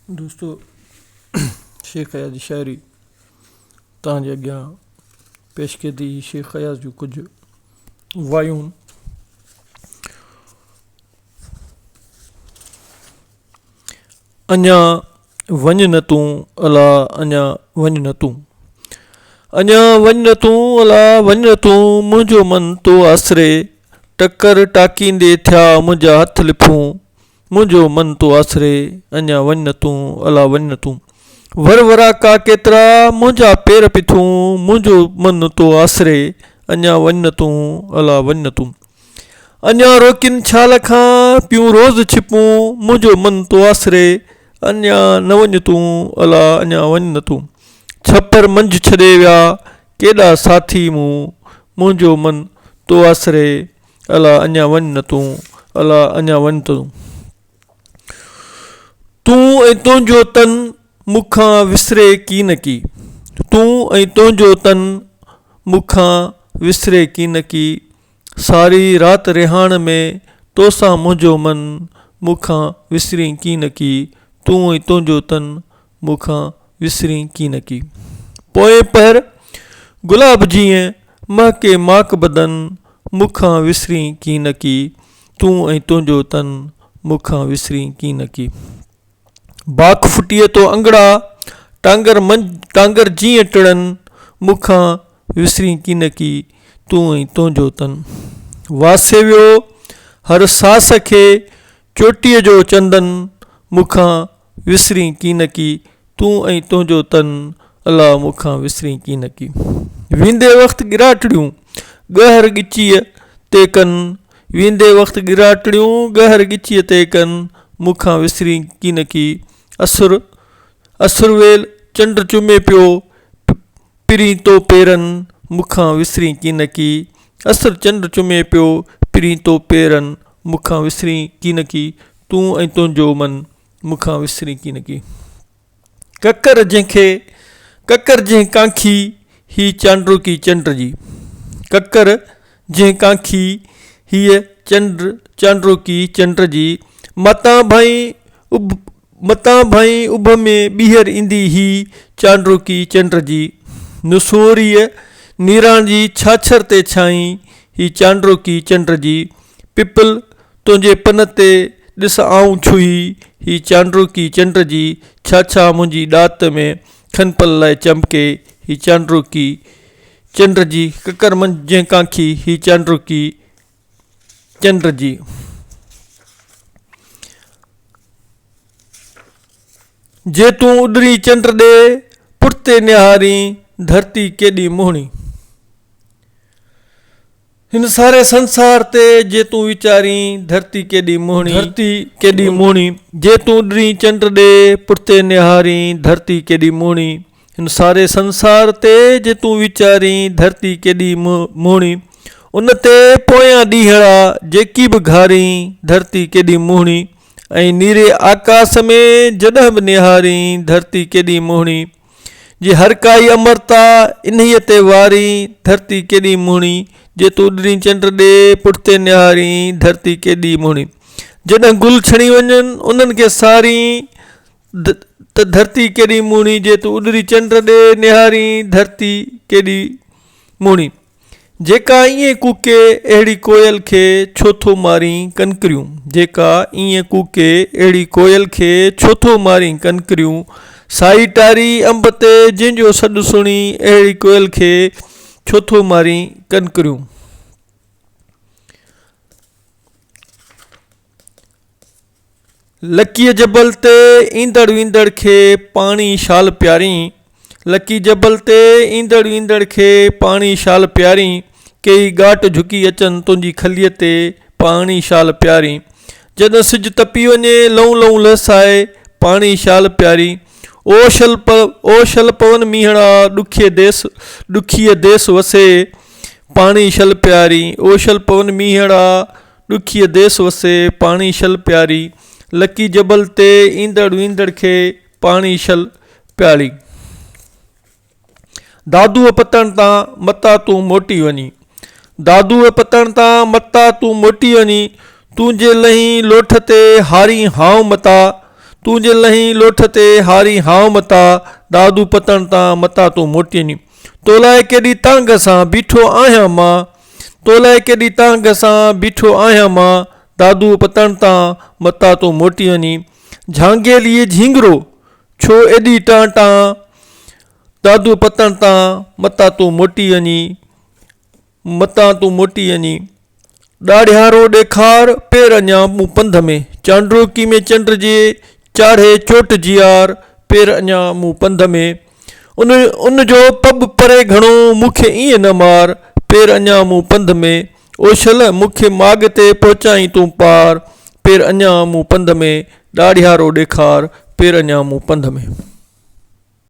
दोस्तों, शेख अयाज़ जी शायरी तव्हांजे अॻियां पेश कई थी। शेख अयाज़ जूं कुझु वायूं। अञा वञ न तूं अला, अञा वञ न तूं, अञा वञ न तूं अला, वञ न तूं, मुंहिंजो मन तो आसरे, टकर टाकींदे थिया मुंहिंजा हथ लिफूं, मुंहिंजो मन तो आसरे, अञा वञ न तूं अला वञ न तूं, वर वराका केतिरा मुंहिंजा पेर पिथूं, मुंहिंजो मन तो आसरे, अञा वञ न तूं अला वञ न तूं, अञा रोकिन छाल खां पियूं रोज़ छिपूं, मुंहिंजो मन तो आसरे, अञा न वञ तूं अला अञा वञ न तूं, छपर मंझि छॾे विया केॾा साथी मूं, मुंहिंजो मन तो आसरे, अला अञा वञ न तूं अला अञा वञ तूं, तूं ऐं तुंहिंजो तन मूंखां विसरे की न की, तूं ऐं तुंहिंजो तन मूंखां विसरे की न की, सारी राति रिहाण में तोसां मुंहिंजो मन मूंखां विसरी की न की, तूं ऐं तुंहिंजो तन मूंखां विसरी की न की, पोइ पर गुलाब जीअं महके माक बदन मूंखां विसरी की न की, तूं ऐं तुंहिंजो तन मूंखां विसरी की न की, बाख फुटीअ तो अंगड़ा टांगर जीअं टिड़नि मूंखां विसरी की न की, तूं ऐं तुंहिंजो तन, वासे वियो हर सास खे चोटीअ जो चंदन मूंखां विसरी की न की, तूं ऐं तुंहिंजो तन अला मूंखां विसरी की न की, वेंदे वक़्तु गिराटड़ियूं गहर ॻिचीअ ते कनि, वेंदे वक़्तु गिराटड़ियूं गहर ॻिचीअ ते कनि मूंखां विसरी की न की, असुरवेल चंड चुमे पियो पिरी तो पेरनि मूंखां विसरी की न की, असुर चंड चुमे पियो पिरी तो पेरनि मूंखां विसरी की न की, तूं ऐं तुंहिंजो मन मूंखां विसरी की न की, ककर जंहिं कांखी ही चांड्रुकी चंड जी, ककर जंहिं कांखी हीअ चांड्रुकी चंड जी, मतां भाई उभ में ॿीहर ईंदी ही चांड्रुकी चंड जी, नुसोरीअ नीराण जी छाछर ते छाई ही चांड्रुकी चंड जी, पिपल तुंहिंजे पन ते ॾिस आऊं छुही ही चांड्रुकी चंड जी, छा मुंहिंजी ॾात में खनपल लाइ चमके ही चांड्रुकी चंड जी, ककर मंझि जंहिं कांखी ही चांड्रुकी चंड जी, जे तूं उॾरी चंड ॾे पुठिते निहारी धरती केॾी मोहणी, हिन सारे संसार ते जे तूं वीचारी धरती केॾी मोहणी, जे तूं उॾरी चंड ॾे पुठिते निहारी धरती केॾी मोहणी, हिन सारे संसार ते जे तूं वीचारी धरती केॾी मोहणी, उन ते पोयां ॾींहड़ा जेकी बि घारी धरती केॾी मोहणी, ऐं नीरे आकाश में जॾहिं बि निहारी धरती केॾी मोहणी, जे हर काई अमरता इन्हीअ ते वारी धरती केॾी मोहणी, जे तूं उॾरी चंड ॾे पुठिते निहारी धरती केॾी मोहणी, जॾहिं गुल छणी वञनि उन्हनि खे सारी त धरती केॾी मोहणी, जे तूं उॾरी चंड ॾे निहारी धरती केॾी मोहणी, जेका ईअं कूके अहिड़ी कोयल खे छो थो मारी कनकरियूं, जेका ईअं कूके अहिड़ी कोयल खे छो थो मारी कनकरियूं, साई टारी अंब ते जंहिंजो सॾु सुणी अहिड़ी कोयल खे छो थो मारी कनकरियूं, लकीअ जबल ते ईंदड़ वींदड़ खे पाणी शाल प्यारी, लकी जबल ते ईंदड़ वींदड़ खे पाणी शाल प्यारी, कई घाट झुकी अचनि तुंहिंजी खलीअ ते पाणी शाल प्यारी, जॾहिं सिज तपी वञे लहूं लहूं लहसाए पाणी शाल प्यारी, ओ शल पवन मीहड़ा ॾुखीअ देस वसे पाणी शल प्यारी, ओ शल पवन मीहड़ा ॾुखीअ देस वसे पाणी शल प्यारी, लकी जबल ते ईंदड़ वींदड़ खे पाणी शल प्यारी, दादूअ पतण तां मता तूं मोटी वञी, दादूअ पतण तां मता तूं मोटी वञी, तूं जे लही लोठ ते हारी हाव मता, तूं जे लहीं लोठ ते हारी हाव मता, दादू पतण तां मता तूं मोटी वञी। तो लाइ केॾी तांग सां बीठो आहियां मां, तो लाइ केॾी तांग सां बीठो आहियां मां, दादू पतण तां मता तूं मोटी वञी। झांगेलीअ झींगरो छो एॾी टांटां, दादू पतण तां मता तूं मोटी वञी, मता तूं मोटी वञी। ॾाढियारो ॾेखार पेर अञा मूं पंध में, चांड्रोकी में चंड जे चाढ़े चोट जियार, पेर अञा मूं पंध में। उन जो पब परे घणो मूंखे ईअं न मार, पेर अञा मूं पंध में। ओछल मूंखे माॻ ते पहुचाई तूं पार, पेर अञा मूं पंध में। ॾाढियारो ॾेखार पेर अञा मूं पंध में।